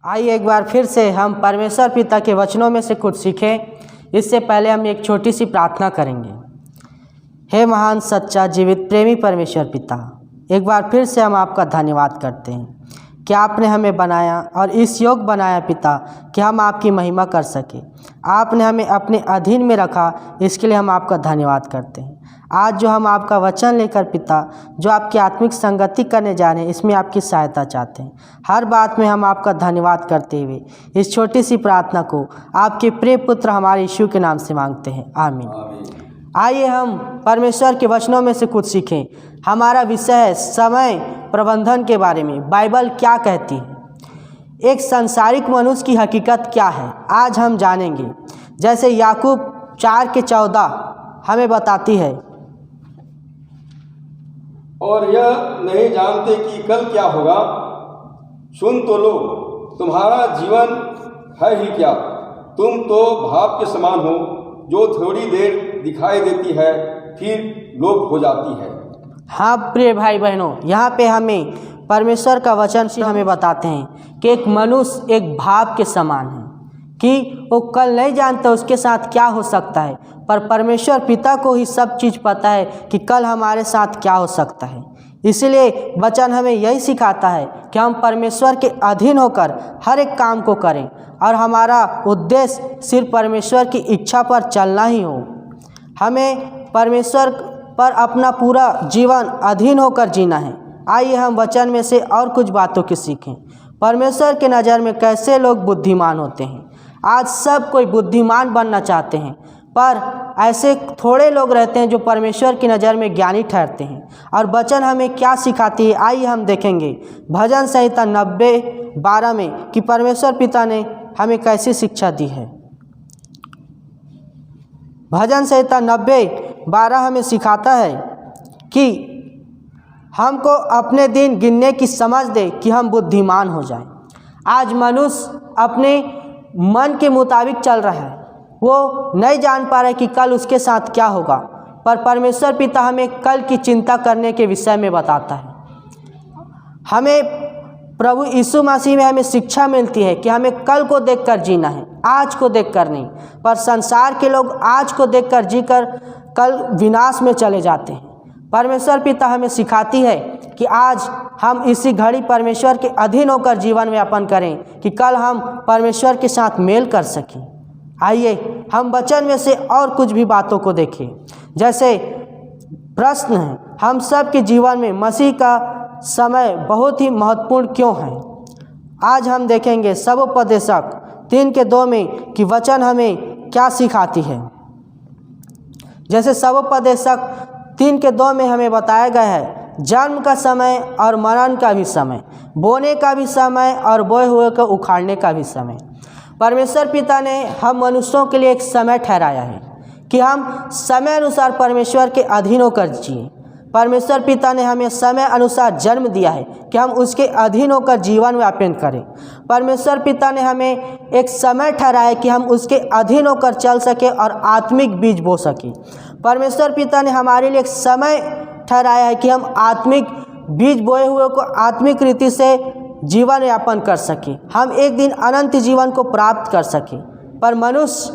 आइए एक बार फिर से हम परमेश्वर पिता के वचनों में से कुछ सीखें। इससे पहले हम एक छोटी सी प्रार्थना करेंगे। हे महान सच्चा जीवित प्रेमी परमेश्वर पिता, एक बार फिर से हम आपका धन्यवाद करते हैं कि आपने हमें बनाया और इस योग बनाया पिता कि हम आपकी महिमा कर सके। आपने हमें अपने अधीन में रखा, इसके लिए हम आपका धन्यवाद करते हैं। आज जो हम आपका वचन लेकर पिता जो आपकी आत्मिक संगति करने जा रहे हैं, इसमें आपकी सहायता चाहते हैं। हर बात में हम आपका धन्यवाद करते हुए इस छोटी सी प्रार्थना को आपके प्रिय पुत्र हमारे यीशु के नाम से मांगते हैं, आमीन। आइए हम परमेश्वर के वचनों में से कुछ सीखें। हमारा विषय है समय प्रबंधन के बारे में। बाइबल क्या कहती है, एक सांसारिक मनुष्य की हकीकत क्या है, आज हम जानेंगे। जैसे याकूब 4:14 हमें बताती है, और यह नहीं जानते कि कल क्या होगा। सुन तो लो, तुम्हारा जीवन है ही क्या। तुम तो भाप के समान हो, जो थोड़ी देर दिखाई देती है फिर लोप हो जाती है। हाँ प्रिय भाई बहनों, यहाँ पे हमें परमेश्वर का वचन से हमें बताते हैं कि एक मनुष्य एक भाप के समान है, कि वो कल नहीं जानता उसके साथ क्या हो सकता है, पर परमेश्वर पिता को ही सब चीज़ पता है कि कल हमारे साथ क्या हो सकता है। इसीलिए वचन हमें यही सिखाता है कि हम परमेश्वर के अधीन होकर हर एक काम को करें और हमारा उद्देश्य सिर्फ परमेश्वर की इच्छा पर चलना ही हो। हमें परमेश्वर पर अपना पूरा जीवन अधीन होकर जीना है। आइए हम वचन में से और कुछ बातों की सीखें। परमेश्वर के नज़र में कैसे लोग बुद्धिमान होते हैं। आज सब कोई बुद्धिमान बनना चाहते हैं, पर ऐसे थोड़े लोग रहते हैं जो परमेश्वर की नज़र में ज्ञानी ठहरते हैं। और वचन हमें क्या सिखाती है, आइए हम देखेंगे भजन संहिता 90:12 में कि परमेश्वर पिता ने हमें कैसी शिक्षा दी है। भजन संहिता 90:12 हमें सिखाता है कि हमको अपने दिन गिनने की समझ दे कि हम बुद्धिमान हो जाएं। आज मनुष्य अपने मन के मुताबिक चल रहा है, वो नहीं जान पा रहा है कि कल उसके साथ क्या होगा, पर परमेश्वर पिता हमें कल की चिंता करने के विषय में बताता है। हमें प्रभु यीशु मसीह में हमें शिक्षा मिलती है कि हमें कल को देखकर जीना है, आज को देखकर नहीं। पर संसार के लोग आज को देखकर जीकर कल विनाश में चले जाते हैं। परमेश्वर पिता हमें सिखाती है कि आज हम इसी घड़ी परमेश्वर के अधीन होकर जीवन यापन करें कि कल हम परमेश्वर के साथ मेल कर सकें। आइए हम वचन में से और कुछ भी बातों को देखें। जैसे प्रश्न है, हम सब के जीवन में मसीह का समय बहुत ही महत्वपूर्ण क्यों है। आज हम देखेंगे सबोपदेशक 3:2 में कि वचन हमें क्या सिखाती है। जैसे सबोपदेशक 3:2 में हमें बताया गया है, जन्म का समय और मरण का भी समय, बोने का भी समय और बोए हुए को उखाड़ने का भी समय। परमेश्वर पिता ने हम मनुष्यों के लिए एक समय ठहराया है कि हम समय अनुसार परमेश्वर के अधीन होकर जिए। परमेश्वर पिता ने हमें समय अनुसार जन्म दिया है कि हम उसके अधीन होकर जीवन यापन करें। परमेश्वर पिता ने हमें एक समय ठहराया कि हम उसके अधीन होकर चल सके और आत्मिक बीज बो सकें। परमेश्वर पिता ने हमारे लिए एक समय ठहराया है कि हम आत्मिक बीज बोए हुए को आत्मिक रीति से जीवन यापन कर सके, हम एक दिन अनंत जीवन को प्राप्त कर सके। पर मनुष्य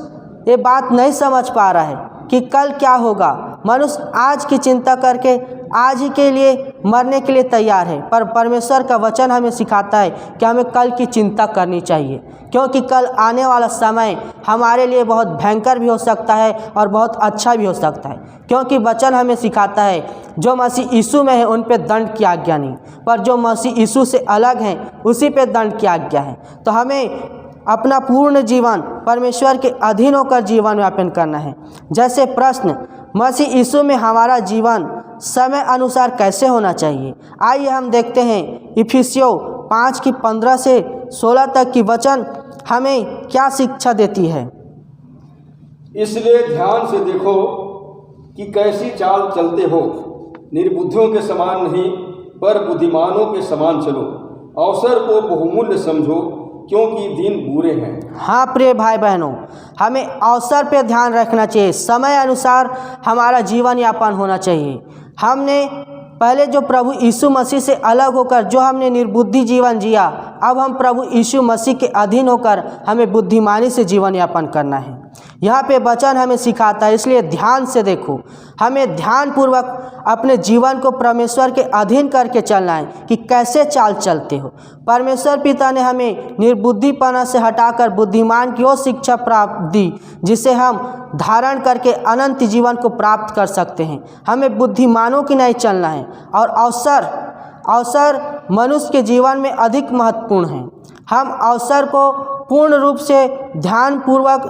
ये बात नहीं समझ पा रहा है कि कल क्या होगा। मनुष्य आज की चिंता करके आज ही के लिए मरने के लिए तैयार है, पर परमेश्वर का वचन हमें सिखाता है कि हमें कल की चिंता करनी चाहिए, क्योंकि कल आने वाला समय हमारे लिए बहुत भयंकर भी हो सकता है और बहुत अच्छा भी हो सकता है। क्योंकि वचन हमें सिखाता है जो मसीह यीशु में है उन पे दंड की आज्ञा नहीं, पर जो मसीह यीशु से अलग हैं उसी पे दंड की आज्ञा है। तो हमें अपना पूर्ण जीवन परमेश्वर के अधीन होकर जीवन यापन करना है। जैसे प्रश्न, मसीह यीशु में हमारा जीवन समय अनुसार कैसे होना चाहिए। आइए हम देखते हैं इफिसियों 5:15-16 तक की वचन हमें क्या शिक्षा देती है। इसलिए ध्यान से देखो कि कैसी चाल चलते हो, निर्बुद्धियों के समान नहीं पर बुद्धिमानों के समान चलो। अवसर को बहुमूल्य समझो, क्योंकि दिन बुरे हैं। हाँ प्रिय भाई बहनों, हमें अवसर पे ध्यान रखना चाहिए, समय अनुसार हमारा जीवन यापन होना चाहिए। हमने पहले जो प्रभु यीशु मसीह से अलग होकर जो हमने निर्बुद्धि जीवन जिया, अब हम प्रभु यीशु मसीह के अधीन होकर हमें बुद्धिमानी से जीवन यापन करना है। यहाँ पे वचन हमें सिखाता है, इसलिए ध्यान से देखो। हमें ध्यानपूर्वक अपने जीवन को परमेश्वर के अधीन करके चलना है कि कैसे चाल चलते हो। परमेश्वर पिता ने हमें निर्बुद्धिपना से हटाकर बुद्धिमान की ओर शिक्षा प्राप्त दी, जिसे हम धारण करके अनंत जीवन को प्राप्त कर सकते हैं। हमें बुद्धिमानों की नहीं चलना है और अवसर मनुष्य के जीवन में अधिक महत्वपूर्ण हैं। हम अवसर को पूर्ण रूप से ध्यानपूर्वक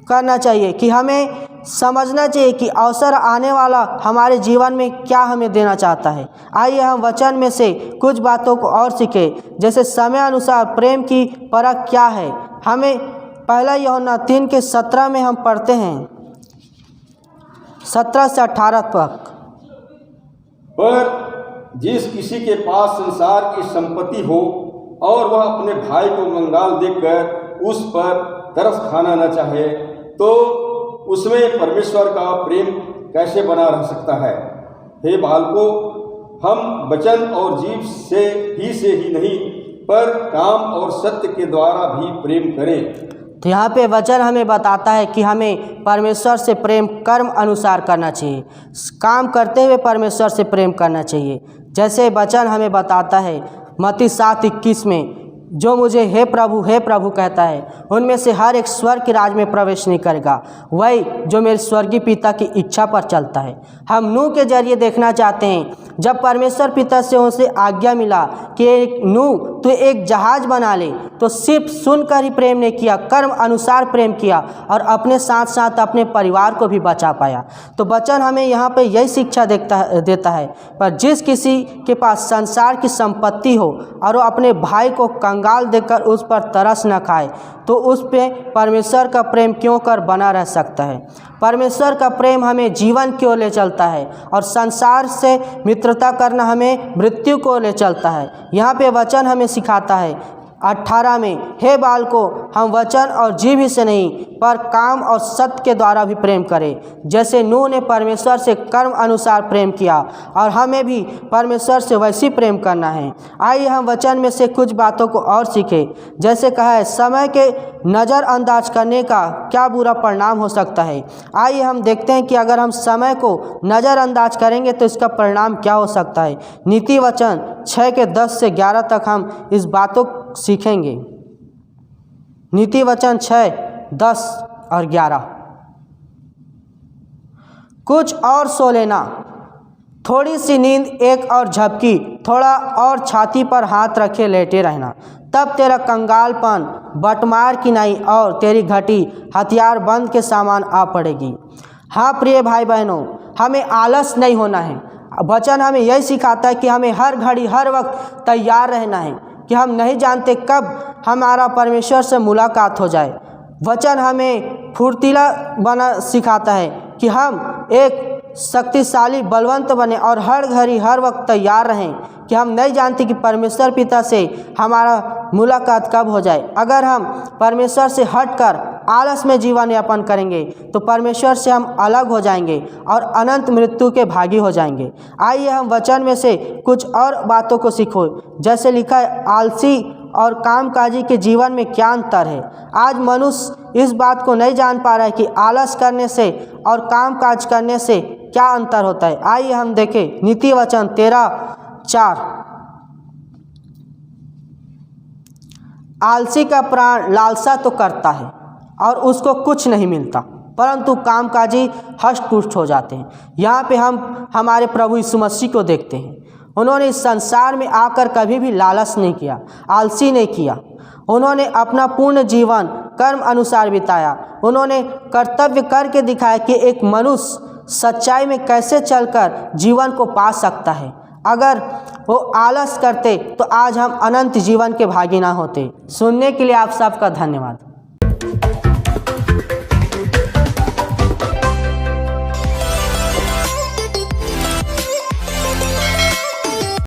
करना चाहिए कि हमें समझना चाहिए कि अवसर आने वाला हमारे जीवन में क्या हमें देना चाहता है। आइए हम वचन में से कुछ बातों को और सीखें, जैसे समय अनुसार प्रेम की परख क्या है। हमें पहला यूहन्ना 3:17 में हम पढ़ते हैं, 17 से 18 तक। पर जिस किसी के पास संसार की संपत्ति हो और वह अपने भाई को कंगाल देखकर उस पर तरस खाना न चाहे, तो उसमें परमेश्वर का प्रेम कैसे बना रह सकता है। हे बालकों, हम वचन और जीव से ही नहीं, पर काम और सत्य के द्वारा भी प्रेम करें। तो यहाँ पे वचन हमें बताता है कि हमें परमेश्वर से प्रेम कर्म अनुसार करना चाहिए, काम करते हुए परमेश्वर से प्रेम करना चाहिए। जैसे वचन हमें बताता है मत्ती 7:21 में, जो मुझे हे प्रभु कहता है, उनमें से हर एक स्वर्ग के राज में प्रवेश नहीं करेगा, वही जो मेरे स्वर्गीय पिता की इच्छा पर चलता है। हम नूह के जरिए देखना चाहते हैं, जब परमेश्वर पिता से उनसे आज्ञा मिला कि नूह तो एक जहाज बना ले, तो सिर्फ सुनकर ही प्रेम नहीं किया, कर्म अनुसार प्रेम किया और अपने साथ साथ अपने परिवार को भी बचा पाया। तो वचन हमें यहाँ पे यही शिक्षा देता है। पर जिस किसी के पास संसार की संपत्ति हो और वो अपने भाई को कंगाल देखकर उस पर तरस न खाए, तो उस पे परमेश्वर का प्रेम क्यों कर बना रह सकता है। परमेश्वर का प्रेम हमें जीवन की ओर ले चलता है और संसार से मित्रता करना हमें मृत्यु को ले चलता है। यहाँ पे वचन हमें सिखाता है 18 में, हे बालकों, हम वचन और जीव ही से नहीं, पर काम और सत्य के द्वारा भी प्रेम करें। जैसे नूह ने परमेश्वर से कर्म अनुसार प्रेम किया, और हमें भी परमेश्वर से वैसी प्रेम करना है। आइए हम वचन में से कुछ बातों को और सीखें। जैसे कहा है, समय के नज़रअंदाज करने का क्या बुरा परिणाम हो सकता है। आइए हम देखते हैं कि अगर हम समय को नज़रअंदाज करेंगे तो इसका परिणाम क्या हो सकता है। नीति वचन 6:10 से 11 तक हम इस बातों सीखेंगे। नीति वचन 6, 10 और 11। कुछ और सो लेना, थोड़ी सी नींद, एक और झपकी, थोड़ा और छाती पर हाथ रखे लेटे रहना, तब तेरा कंगालपन बटमार की नहीं और तेरी घटी हथियार बंद के सामान आ पड़ेगी। हाँ प्रिय भाई बहनों, हमें आलस नहीं होना है। वचन हमें यही सिखाता है कि हमें हर घड़ी हर वक्त तैयार रहना है, कि हम नहीं जानते कब हमारा परमेश्वर से मुलाकात हो जाए। वचन हमें फुर्तीला बना सिखाता है कि हम एक शक्तिशाली बलवंत बने और हर घड़ी हर वक्त तैयार रहें, कि हम नहीं जानते कि परमेश्वर पिता से हमारा मुलाकात कब हो जाए। अगर हम परमेश्वर से हटकर आलस में जीवन यापन करेंगे तो परमेश्वर से हम अलग हो जाएंगे और अनंत मृत्यु के भागी हो जाएंगे। आइए हम वचन में से कुछ और बातों को सीखो। जैसे लिखा है, आलसी और कामकाजी के जीवन में क्या अंतर है। आज मनुष्य इस बात को नहीं जान पा रहा है कि आलस करने से और कामकाज करने से क्या अंतर होता है। आइए हम देखें नीति वचन 13:4। आलसी का प्राण लालसा तो करता है और उसको कुछ नहीं मिलता, परंतु कामकाजी हष्ट-पुष्ट हो जाते हैं। यहाँ पे हम हमारे प्रभु यीशु मसीह को देखते हैं। उन्होंने इस संसार में आकर कभी भी लालच नहीं किया, आलसी नहीं किया। उन्होंने अपना पूर्ण जीवन कर्म अनुसार बिताया। उन्होंने कर्तव्य करके दिखाया कि एक मनुष्य सच्चाई में कैसे चलकर जीवन को पा सकता है। अगर वो आलस करते तो आज हम अनंत जीवन के भागी ना होते। सुनने के लिए आप सबका धन्यवाद।